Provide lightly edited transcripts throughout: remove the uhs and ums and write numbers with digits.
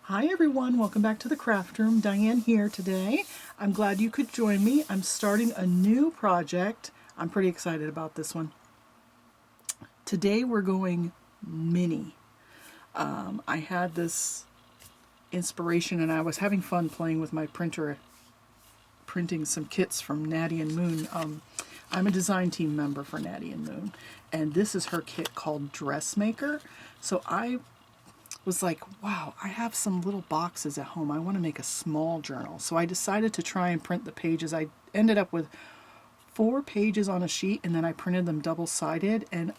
Hi everyone, welcome back to the craft room. Diane here today. I'm glad you could join me. I'm starting a new project. I'm pretty excited about this one. Today we're going mini. I had this inspiration and I was having fun playing with my printer, printing some kits from Natty Moon. I'm a design team member for Natty Moon, and this is her kit called Dressmaker. So I was like, wow, I have some little boxes at home. I want to make a small journal. So I decided to try and print the pages. I ended up with 4 pages on a sheet, and then I printed them double-sided, and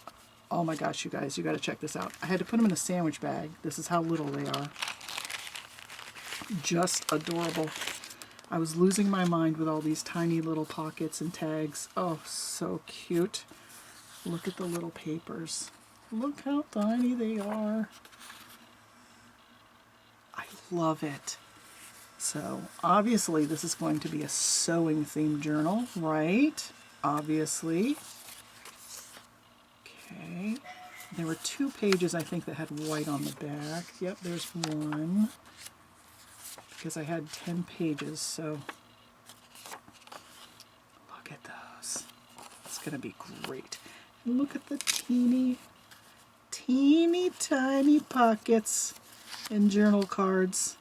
oh my gosh, you guys, you got to check this out. I had to put them in a sandwich bag. This is how little they are. Just adorable. I was losing my mind with all these tiny little pockets and tags. Oh, so cute. Look at the little papers. Look how tiny they are. I love it. So obviously this is going to be a sewing themed journal, right? Obviously. Okay. There were 2 pages I think that had white on the back. Yep, there's one. Because I had 10 pages, so look at those. It's going to be great. And look at the teeny tiny pockets and journal cards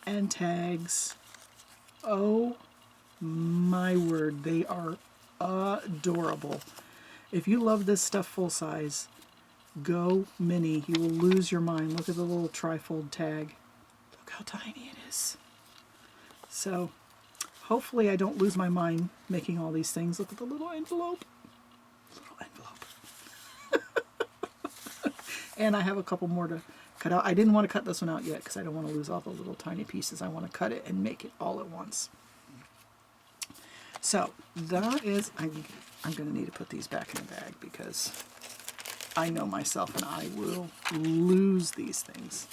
and tags. Oh my word, they are adorable. If you love this stuff full size, go mini. You will lose your mind. Look at the little trifold tag. Look how tiny it is. So hopefully I don't lose my mind making all these things. Look at the little envelope. Little envelope. And I have a couple more to cut out. I didn't want to cut this one out yet because I don't want to lose all the little tiny pieces. I want to cut it and make it all at once. So that is, I'm going to need to put these back in the bag because I know myself and I will lose these things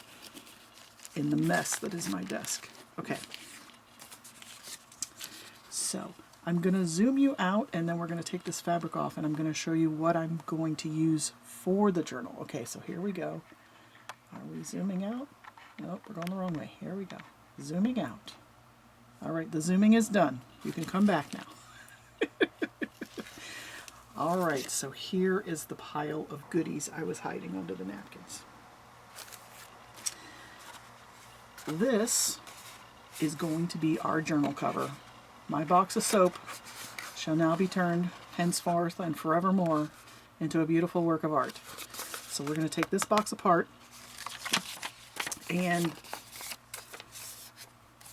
in the mess that is my desk. Okay. So I'm going to zoom you out and then we're going to take this fabric off and I'm going to show you what I'm going to use for the journal. Okay, so here we go. Are we zooming out? Nope, we're going the wrong way. Here we go. Zooming out. All right, the zooming is done. You can come back now. All right, so here is the pile of goodies I was hiding under the napkins. This is going to be our journal cover. My box of soap shall now be turned henceforth and forevermore into a beautiful work of art. So we're going to take this box apart, and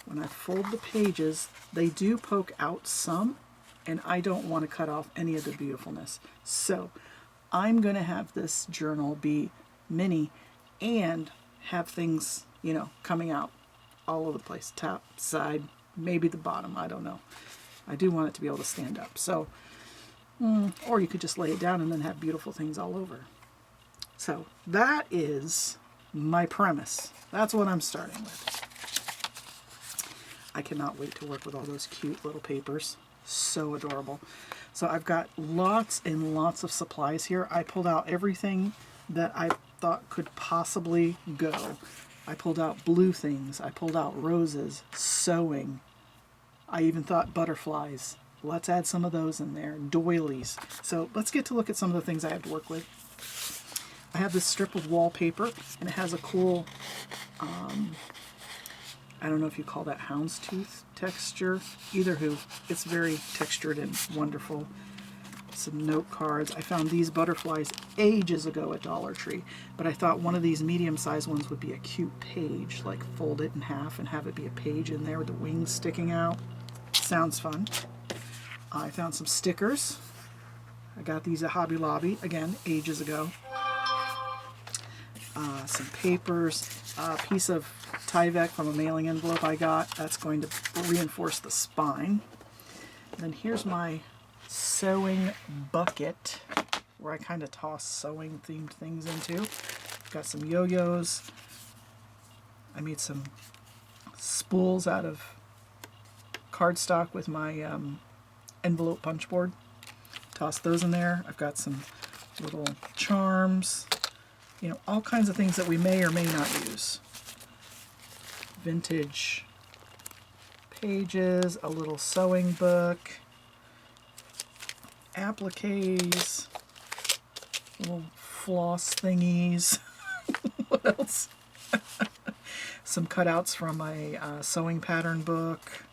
when I fold the pages, they do poke out some, and I don't want to cut off any of the beautifulness. So I'm going to have this journal be mini and have things, you know, coming out all over the place. Top, side, maybe the bottom, I don't know. I do want it to be able to stand up. So, or you could just lay it down and then have beautiful things all over. So that is my premise. That's what I'm starting with. I cannot wait to work with all those cute little papers. So adorable. So I've got lots and lots of supplies here. I pulled out everything that I thought could possibly go. I pulled out blue things. I pulled out roses, sewing. I even thought butterflies. Let's add some of those in there. Doilies. So let's get to look at some of the things I have to work with. I have this strip of wallpaper, and it has a cool, I don't know if you call that houndstooth texture. Either who, it's very textured and wonderful. Some note cards. I found these butterflies ages ago at Dollar Tree, but I thought one of these medium-sized ones would be a cute page, like fold it in half and have it be a page in there with the wings sticking out. Sounds fun. I found some stickers. I got these at Hobby Lobby, again, ages ago. Some papers, a piece of Tyvek from a mailing envelope I got. That's going to reinforce the spine. And then here's my sewing bucket where I kind of toss sewing themed things into. Got some yo-yos. I made some spools out of cardstock with my envelope punch board. Toss those in there. I've got some little charms, you know, all kinds of things that we may or may not use. vintage pages, a little sewing book, appliques, little floss thingies. What else? Some cutouts from my sewing pattern book.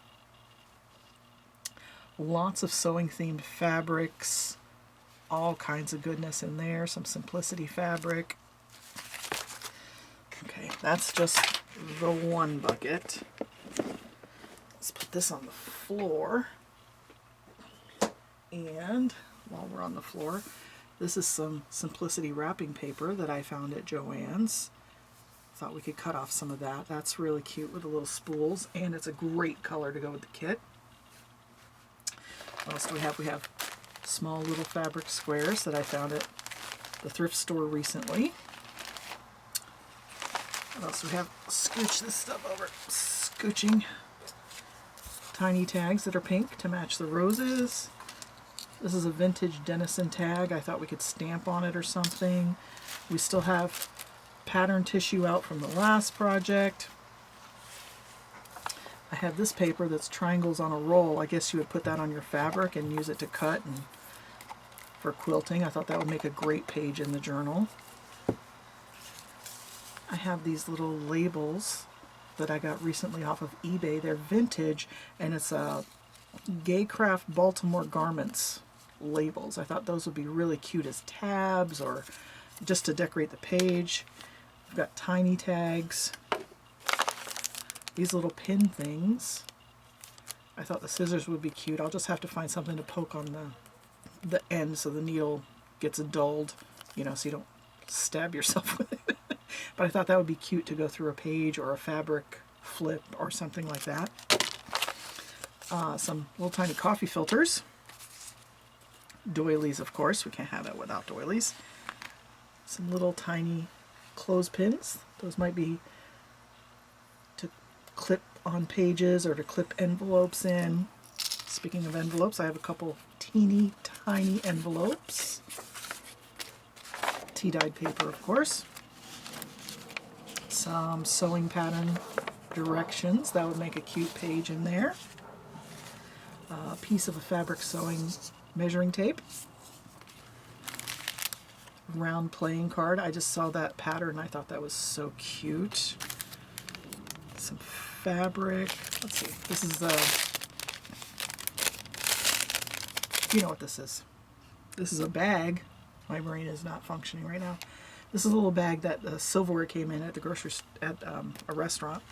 Lots of sewing themed fabrics. All kinds of goodness in there. Some Simplicity fabric. Okay, that's just the one bucket. Let's put this on the floor. And while we're on the floor, this is some Simplicity wrapping paper that I found at Joann's. Thought we could cut off some of that. That's really cute with the little spools, and it's a great color to go with the kit. What else do we have? We have small little fabric squares that I found at the thrift store recently. What else do we have? Scooch this stuff over. Scooching. Tiny tags that are pink to match the roses. This is a vintage Denison tag. I thought we could stamp on it or something. We still have pattern tissue out from the last project. I have this paper that's triangles on a roll. I guess you would put that on your fabric and use it to cut and for quilting. I thought that would make a great page in the journal. I have these little labels that I got recently off of eBay. They're vintage, and it's a Gay Craft Baltimore Garments labels. I thought those would be really cute as tabs or just to decorate the page. I've got tiny tags. These little pin things. I thought the scissors would be cute. I'll just have to find something to poke on the end so the needle gets dulled, you know, so you don't stab yourself with it. But I thought that would be cute to go through a page or a fabric flip or something like that. Some little tiny coffee filters. Doilies, of course. We can't have that without doilies. Some little tiny clothespins. Those might be to clip on pages or to clip envelopes in. Speaking of envelopes, I have a couple teeny tiny envelopes. Tea-dyed paper, of course. Some sewing pattern directions. That would make a cute page in there. A piece of a fabric sewing measuring tape. Round playing card. I just saw that pattern. I thought that was so cute. Some fabric. Let's see. This is you know what this is. This is a bag. My brain is not functioning right now. This is a little bag that the silverware came in at the grocery at a restaurant.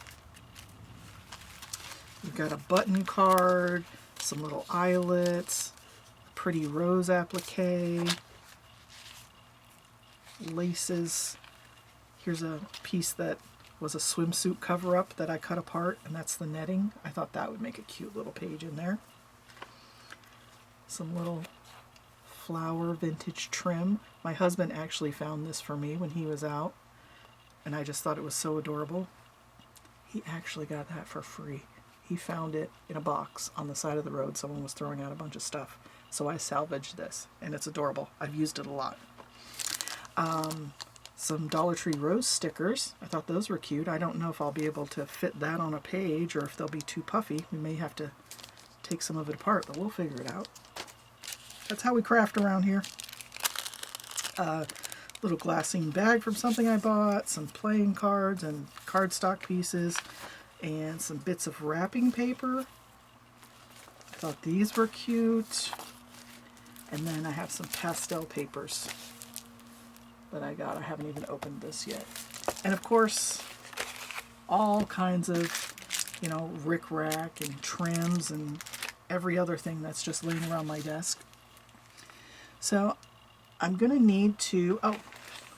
We've got a button card, some little eyelets, pretty rose applique, laces. Here's a piece that was a swimsuit cover-up that I cut apart, and that's the netting. I thought that would make a cute little page in there. Some little flower vintage trim. My husband actually found this for me when he was out, and I just thought it was so adorable. He actually got that for free. He found it in a box on the side of the road. Someone was throwing out a bunch of stuff, so I salvaged this, and it's adorable. I've used it a lot. Some Dollar Tree rose stickers. I thought those were cute. I don't know if I'll be able to fit that on a page or if they'll be too puffy. We may have to take some of it apart, but we'll figure it out. That's how we craft around here. Little glassine bag from something I bought, some playing cards and cardstock pieces, and some bits of wrapping paper. I thought these were cute. And then I have some pastel papers that I got. I haven't even opened this yet. And of course, all kinds of, you know, rickrack and trims and every other thing that's just laying around my desk. So I'm going to need to, oh,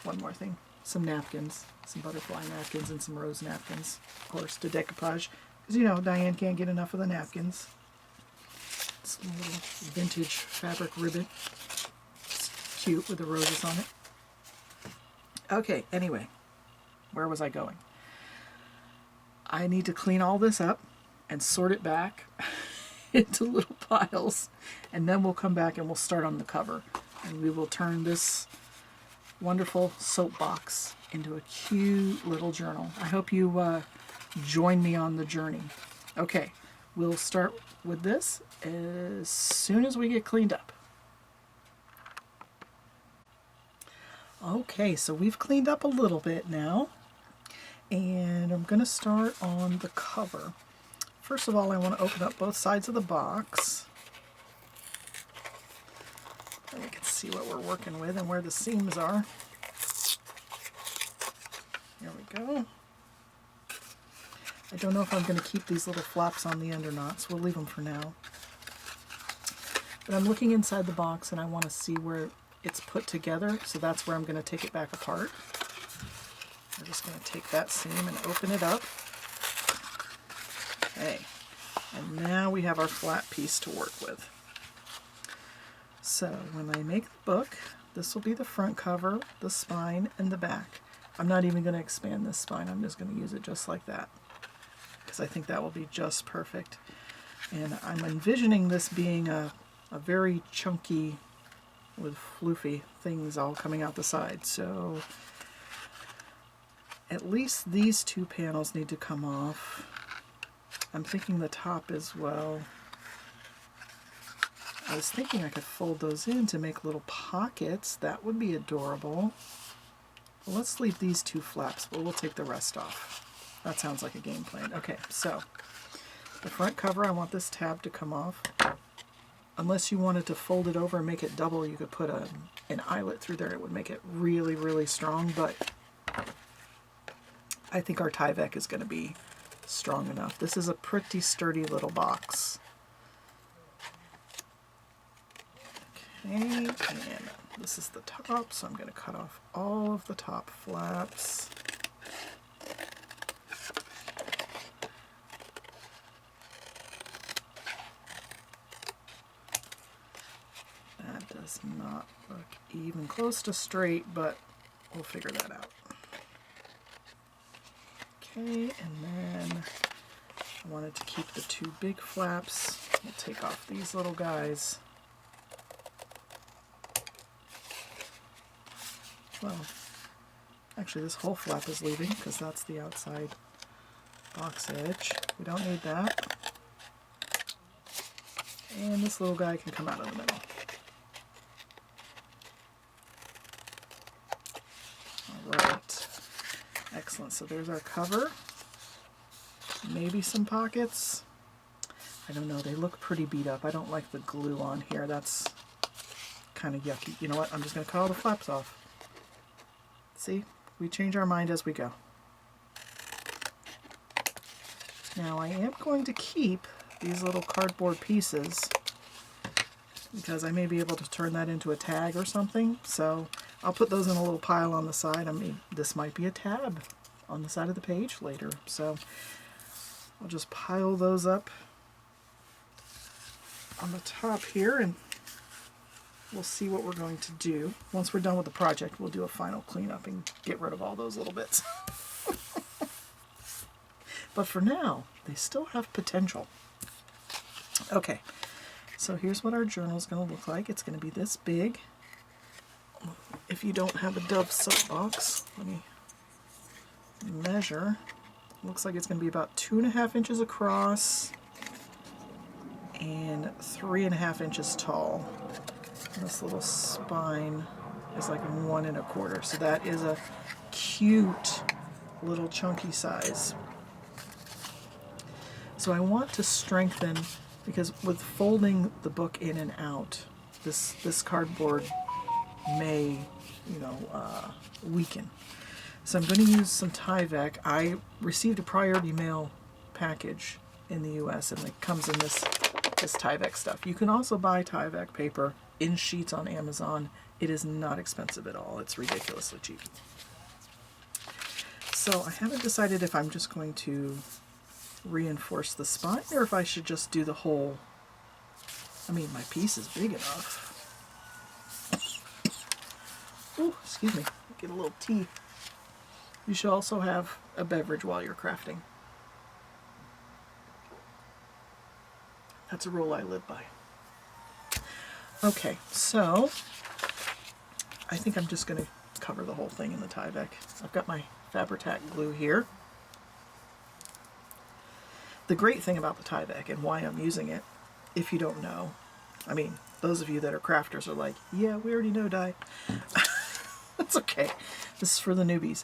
one more thing, some napkins, some butterfly napkins and some rose napkins, of course, to decoupage, because, you know, Diane can't get enough of the napkins. Some little vintage fabric ribbon. It's cute with the roses on it. Okay, anyway, where was I going? I need to clean all this up and sort it back into little piles, and then we'll come back and we'll start on the cover, and we will turn this wonderful soapbox into a cute little journal. I hope you join me on the journey. Okay, we'll start with this as soon as we get cleaned up. Okay, so we've cleaned up a little bit now, and I'm going to start on the cover. First of all, I want to open up both sides of the box, and we can see what we're working with and where the seams are. There we go. I don't know if I'm going to keep these little flaps on the end or not, so we'll leave them for now. But I'm looking inside the box and I want to see where it's put together, so that's where I'm going to take it back apart. We're just going to take that seam and open it up. Okay, and now we have our flat piece to work with. So when I make the book, this will be the front cover, the spine, and the back. I'm not even going to expand this spine, I'm just going to use it just like that, because I think that will be just perfect. And I'm envisioning this being a very chunky, with floofy things all coming out the side. So at least these two panels need to come off. I'm thinking the top as well. I was thinking I could fold those in to make little pockets. That would be adorable. Well, let's leave these two flaps, but we'll take the rest off. That sounds like a game plan. Okay, so the front cover, I want this tab to come off. Unless you wanted to fold it over and make it double, you could put an eyelet through there. It would make it really, really strong, but I think our Tyvek is going to be strong enough. This is a pretty sturdy little box. Okay, and this is the top, so I'm going to cut off all of the top flaps. That does not look even close to straight, but we'll figure that out. Okay, and then I wanted to keep the two big flaps. We'll take off these little guys. Well, actually this whole flap is leaving because that's the outside box edge. We don't need that. And this little guy can come out of the middle. Alright, excellent. So there's our cover. Maybe some pockets. I don't know, they look pretty beat up. I don't like the glue on here. That's kind of yucky. You know what, I'm just going to cut all the flaps off. See, we change our mind as we go. Now I am going to keep these little cardboard pieces because I may be able to turn that into a tag or something. So I'll put those in a little pile on the side. I mean, this might be a tab on the side of the page later. So I'll just pile those up on the top here, and we'll see what we're going to do. Once we're done with the project, we'll do a final cleanup and get rid of all those little bits. But for now, they still have potential. Okay, so here's what our journal is going to look like. It's going to be this big. If you don't have a Dove soapbox, let me measure. Looks like it's going to be about 2.5 inches across and 3.5 inches tall. And this little spine is like 1 1/4. So that is a cute little chunky size. So I want to strengthen, because with folding the book in and out, this cardboard may, weaken. So I'm going to use some Tyvek. I received a priority mail package in the US, and it comes in this Tyvek stuff. You can also buy Tyvek paper in sheets on Amazon. It is not expensive at all. It's ridiculously cheap. So I haven't decided if I'm just going to reinforce the spine or if I should just do the whole. I mean, my piece is big enough. Oh, excuse me. Get a little tea. You should also have a beverage while you're crafting. That's a rule I live by. Okay, so I think I'm just going to cover the whole thing in the Tyvek. I've got my Fabri-Tac glue here. The great thing about the Tyvek and why I'm using it, if you don't know, I mean, those of you that are crafters are like, yeah, we already know, Di. That's okay. This is for the newbies.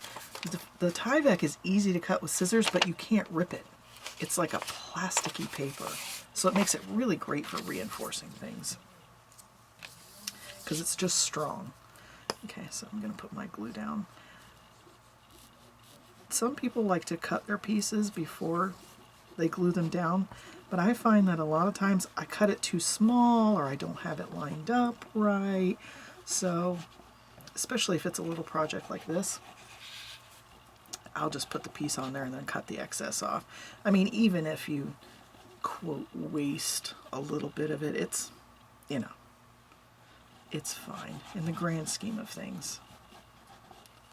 The Tyvek is easy to cut with scissors, but you can't rip it. It's like a plasticky paper. So it makes it really great for reinforcing things, because it's just strong. Okay, so I'm going to put my glue down. Some people like to cut their pieces before they glue them down, but I find that a lot of times I cut it too small or I don't have it lined up right. So, especially if it's a little project like this, I'll just put the piece on there and then cut the excess off. I mean, even if you, quote, waste a little bit of it, it's, you know, it's fine in the grand scheme of things.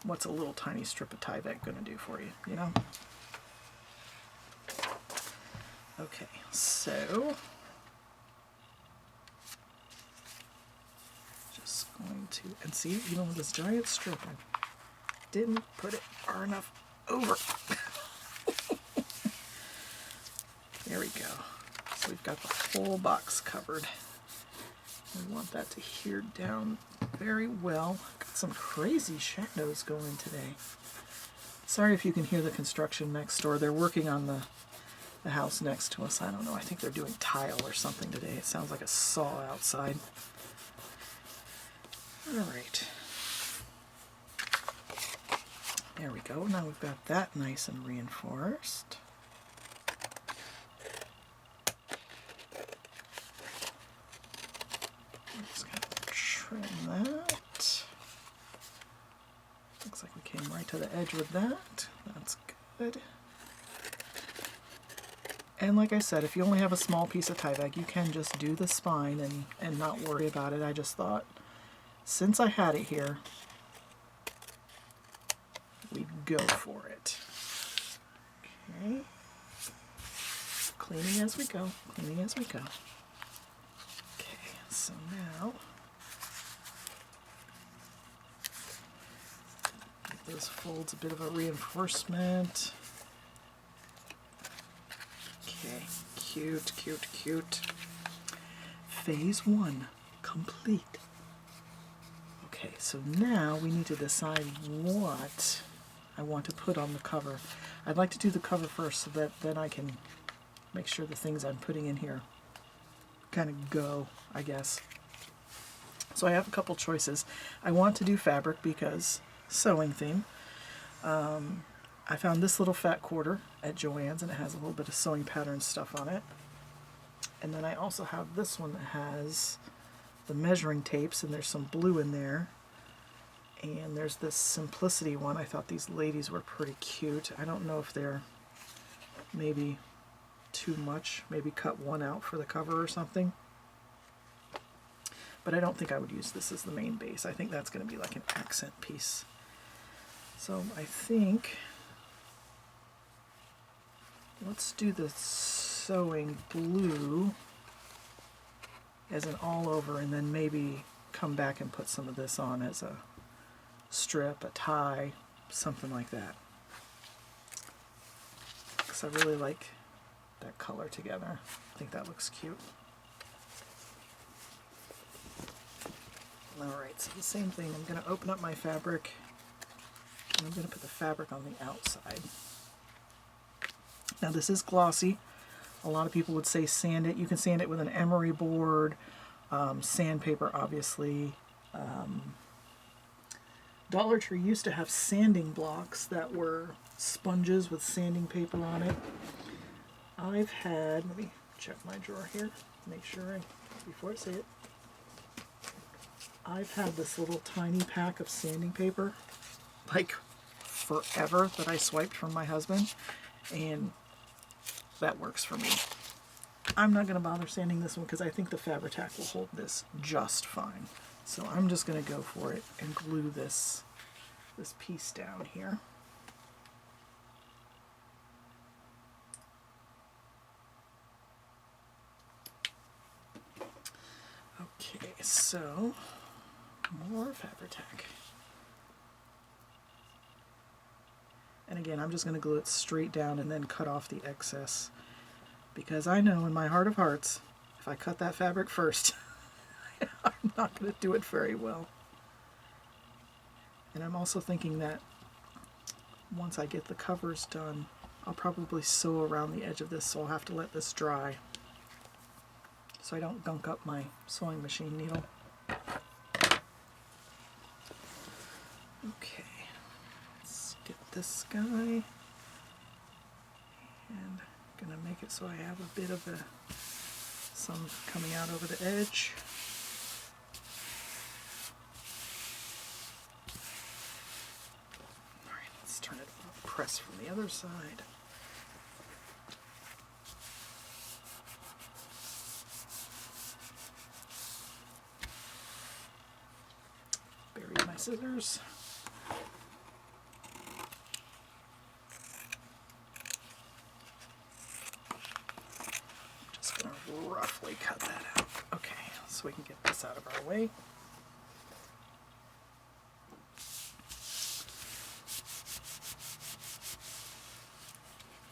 What's a little tiny strip of Tyvek going to do for you, you know? Okay, so just going to, and see, even with this giant strip, I didn't put it far enough over. There we go. So we've got the whole box covered. We want that to adhere down very well. Got some crazy shadows going today. Sorry if you can hear the construction next door. They're working on the house next to us. I don't know. I think they're doing tile or something today. It sounds like a saw outside. All right. There we go. Now we've got that nice and reinforced. Just gotta trim that. Looks like we came right to the edge with that. That's good. And like I said, if you only have a small piece of Tyvek, you can just do the spine and not worry about it. I just thought, since I had it here, we'd go for it. Okay. Cleaning as we go, cleaning as we go. Okay, so now, give those folds a bit of a reinforcement. Okay, cute, cute, cute. Phase 1 complete. Okay, so now we need to decide what I want to put on the cover. I'd like to do the cover first so that then I can make sure the things I'm putting in here kind of go, I guess. So I have a couple choices. I want to do fabric because sewing theme. I found this little fat quarter at Joann's, and it has a little bit of sewing pattern stuff on it. And then I also have this one that has the measuring tapes, and there's some blue in there. And there's this Simplicity one. I thought these ladies were pretty cute. I don't know if they're maybe too much. Maybe cut one out for the cover or something. But I don't think I would use this as the main base. I think that's going to be like an accent piece. So I think let's do the sewing blue as an all over, and then maybe come back and put some of this on as a strip, a tie, something like that. Because I really like that color together. I think that looks cute. Alright, so the same thing. I'm going to open up my fabric, and I'm going to put the fabric on the outside. Now this is glossy. A lot of people would say sand it. You can sand it with an emery board, sandpaper obviously. Dollar Tree used to have sanding blocks that were sponges with sanding paper on it. I've had, let me check my drawer here, make sure before I say it. I've had this little tiny pack of sanding paper, like forever, that I swiped from my husband, and that works for me. I'm not going to bother sanding this one because I think the Fabri-Tac will hold this just fine. So I'm just going to go for it and glue this piece down here. Okay, so more Fabri-Tac. And again, I'm just going to glue it straight down and then cut off the excess. because I know in my heart of hearts, if I cut that fabric first, I'm not going to do it very well. And I'm also thinking that once I get the covers done, I'll probably sew around the edge of this, so I'll have to let this dry so I don't gunk up my sewing machine needle. Okay, let's get this guy, and I'm gonna make it so I have a bit of some coming out over the edge. All right, let's turn it off, press from the other side. Bury my scissors. Just going to roughly cut that out. Okay, so we can get this out of our way.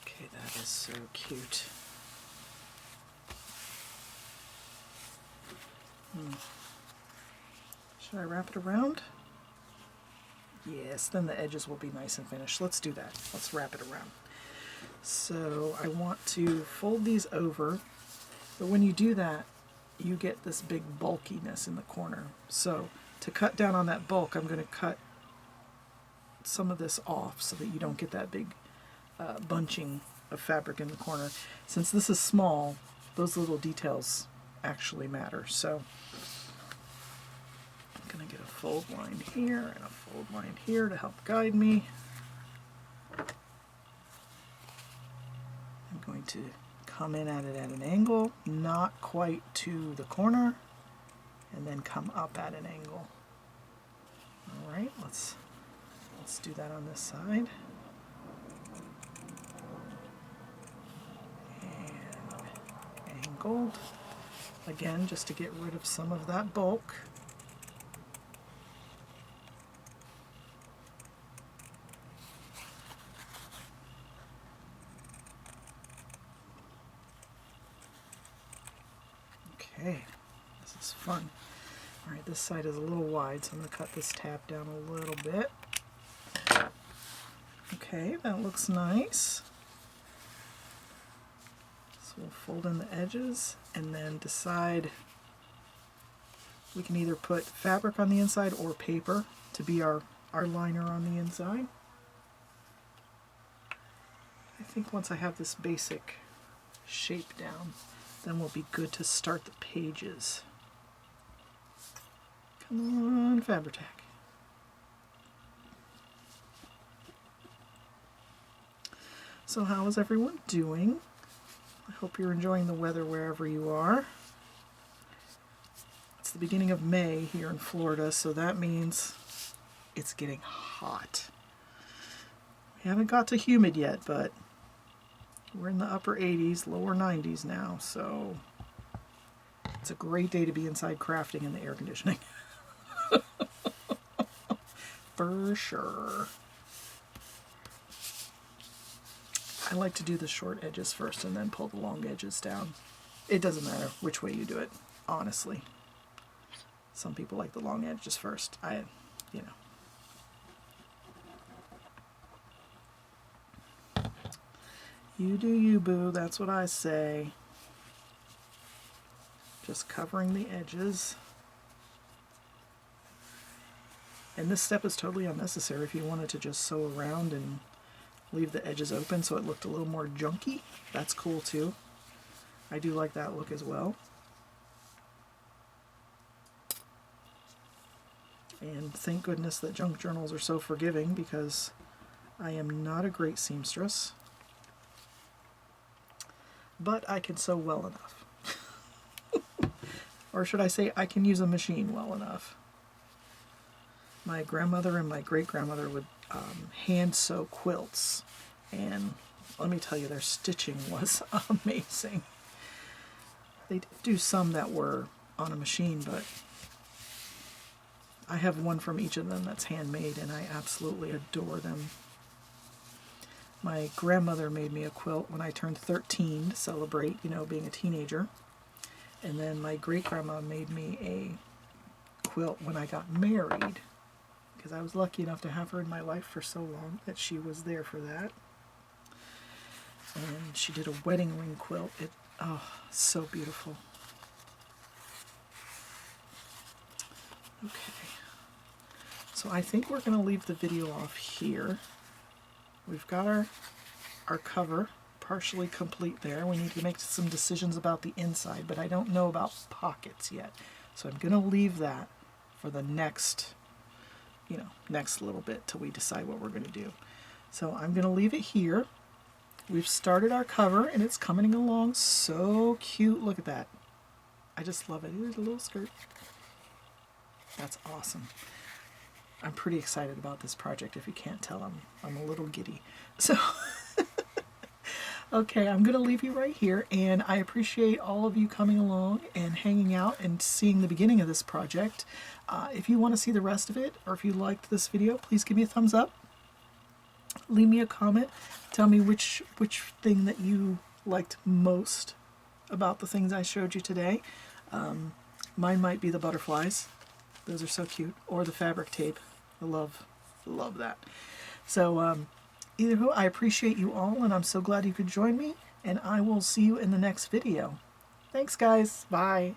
Okay, that is so cute. Should I wrap it around? Yes, then the edges will be nice and finished. Let's do that. Let's wrap it around. So I want to fold these over, but when you do that, you get this big bulkiness in the corner. So to cut down on that bulk, I'm going to cut some of this off so that you don't get that big bunching of fabric in the corner. Since this is small, those little details actually matter. So I'm going to get a fold line here and a fold line here to help guide me. I'm going to come in at it at an angle, not quite to the corner, and then come up at an angle. All right, let's do that on this side. And angled, again, just to get rid of some of that bulk. Okay, this is fun. All right, this side is a little wide, so I'm going to cut this tab down a little bit. Okay, that looks nice. So we'll fold in the edges and then decide, we can either put fabric on the inside or paper to be our liner on the inside. I think once I have this basic shape down, then we'll be good to start the pages. Come on, Fabri-Tac. So how is everyone doing? I hope you're enjoying the weather wherever you are. It's the beginning of May here in Florida, so that means it's getting hot. We haven't got to humid yet, but we're in the upper 80s, lower 90s now, so it's a great day to be inside crafting in the air conditioning. For sure. I like to do the short edges first and then pull the long edges down. It doesn't matter which way you do it, honestly. Some people like the long edges first. You know. You do you, boo. That's what I say. Just covering the edges. And this step is totally unnecessary if you wanted to just sew around and leave the edges open so it looked a little more junky. That's cool too. I do like that look as well. And thank goodness that junk journals are so forgiving, because I am not a great seamstress. But I can sew well enough. Or should I say, I can use a machine well enough. My grandmother and my great-grandmother would hand sew quilts, and let me tell you, their stitching was amazing. They did do some that were on a machine, but I have one from each of them that's handmade, and I absolutely adore them. My grandmother made me a quilt when I turned 13 to celebrate, you know, being a teenager. And then my great-grandma made me a quilt when I got married, because I was lucky enough to have her in my life for so long that she was there for that. And she did a wedding ring quilt. So beautiful. Okay. So I think we're going to leave the video off here. We've got our cover partially complete there. We need to make some decisions about the inside, but I don't know about pockets yet. So I'm going to leave that for the next, next little bit till we decide what we're going to do. So I'm going to leave it here. We've started our cover and it's coming along so cute. Look at that. I just love it. Here's a little skirt. That's awesome. I'm pretty excited about this project. If you can't tell, I'm a little giddy. So, okay, I'm going to leave you right here, and I appreciate all of you coming along and hanging out and seeing the beginning of this project. If you want to see the rest of it, or if you liked this video, please give me a thumbs up. Leave me a comment. Tell me which thing that you liked most about the things I showed you today. Mine might be the butterflies. Those are so cute. Or the fabric tape. I love that. So either way, I appreciate you all, and I'm so glad you could join me, and I will see you in the next video. Thanks, guys. Bye.